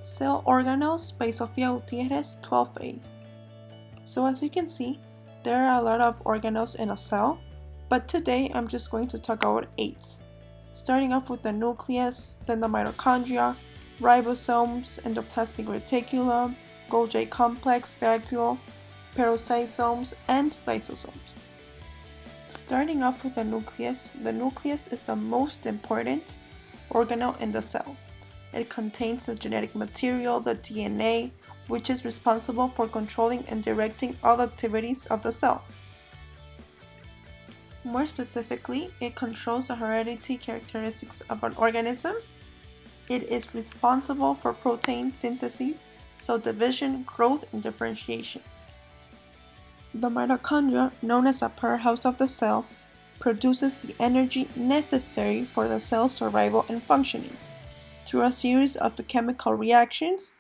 Cell Organelles by Sofia Gutierrez 12A. So as you can see, there are a lot of organelles in a cell, but today I'm just going to talk about 8. Starting off with the nucleus, then the mitochondria, ribosomes, endoplasmic reticulum, Golgi complex, vacuole, peroxisomes, and lysosomes. Starting off with the nucleus is the most important organelle in the cell. It contains the genetic material, the DNA, which is responsible for controlling and directing all activities of the cell. More specifically, it controls the heredity characteristics of an organism. It is responsible for protein synthesis, cell division, growth, and differentiation. The mitochondria, known as a powerhouse of the cell, produces the energy necessary for the cell's survival and functioning. Through a series of chemical reactions,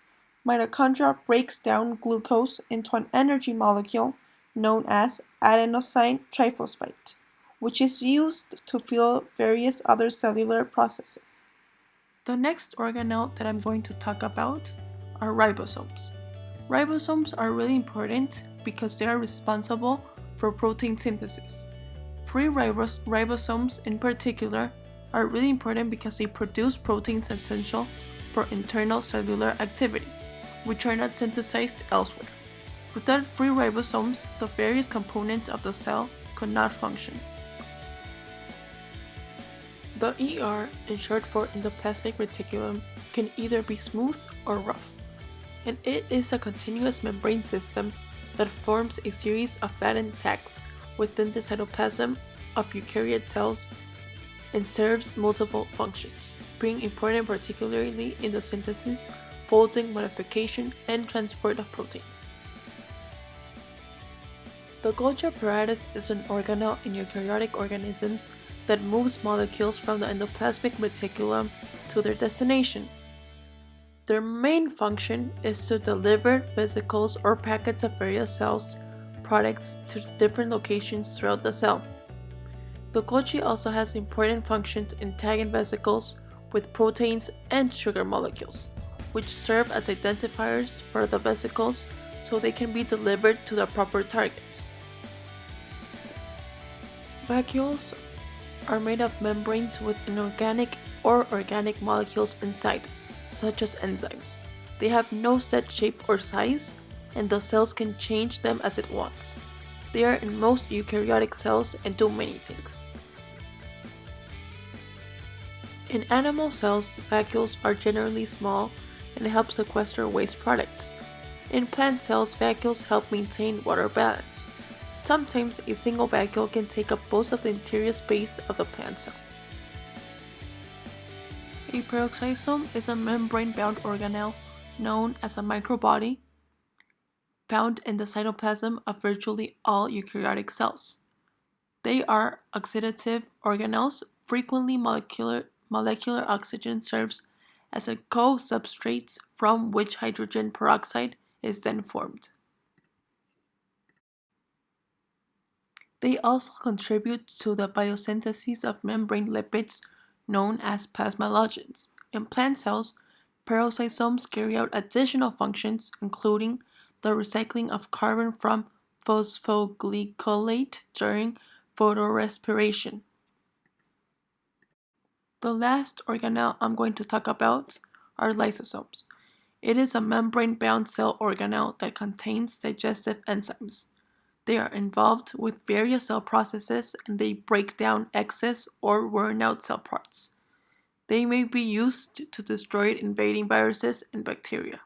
mitochondria breaks down glucose into an energy molecule known as adenosine triphosphate, which is used to fuel various other cellular processes. The next organelle that I'm going to talk about are ribosomes. Ribosomes are really important because they are responsible for protein synthesis. Free ribosomes in particular are really important because they produce proteins essential for internal cellular activity, which are not synthesized elsewhere. Without free ribosomes, the various components of the cell could not function. The ER, in short for endoplasmic reticulum, can either be smooth or rough, and it is a continuous membrane system that forms a series of flattened sacs within the cytoplasm of eukaryote cells and serves multiple functions, being important particularly in the synthesis, folding, modification, and transport of proteins. The Golgi apparatus is an organelle in eukaryotic organisms that moves molecules from the endoplasmic reticulum to their destination. Their main function is to deliver vesicles or packets of various cells products to different locations throughout the cell. The Golgi also has important functions in tagging vesicles with proteins and sugar molecules, which serve as identifiers for the vesicles so they can be delivered to the proper target. Vacuoles are made of membranes with inorganic or organic molecules inside, such as enzymes. They have no set shape or size, and the cells can change them as it wants. They are in most eukaryotic cells and do many things. In animal cells, vacuoles are generally small and help sequester waste products. In plant cells, vacuoles help maintain water balance. Sometimes a single vacuole can take up most of the interior space of the plant cell. A peroxisome is a membrane-bound organelle known as a microbody found in the cytoplasm of virtually all eukaryotic cells. They are oxidative organelles. Frequently, molecular oxygen serves as a co-substrate from which hydrogen peroxide is then formed. They also contribute to the biosynthesis of membrane lipids known as plasmalogens. In plant cells, peroxisomes carry out additional functions, including the recycling of carbon from phosphoglycolate during photorespiration. The last organelle I'm going to talk about are lysosomes. It is a membrane-bound cell organelle that contains digestive enzymes. They are involved with various cell processes and they break down excess or worn out cell parts. They may be used to destroy invading viruses and bacteria.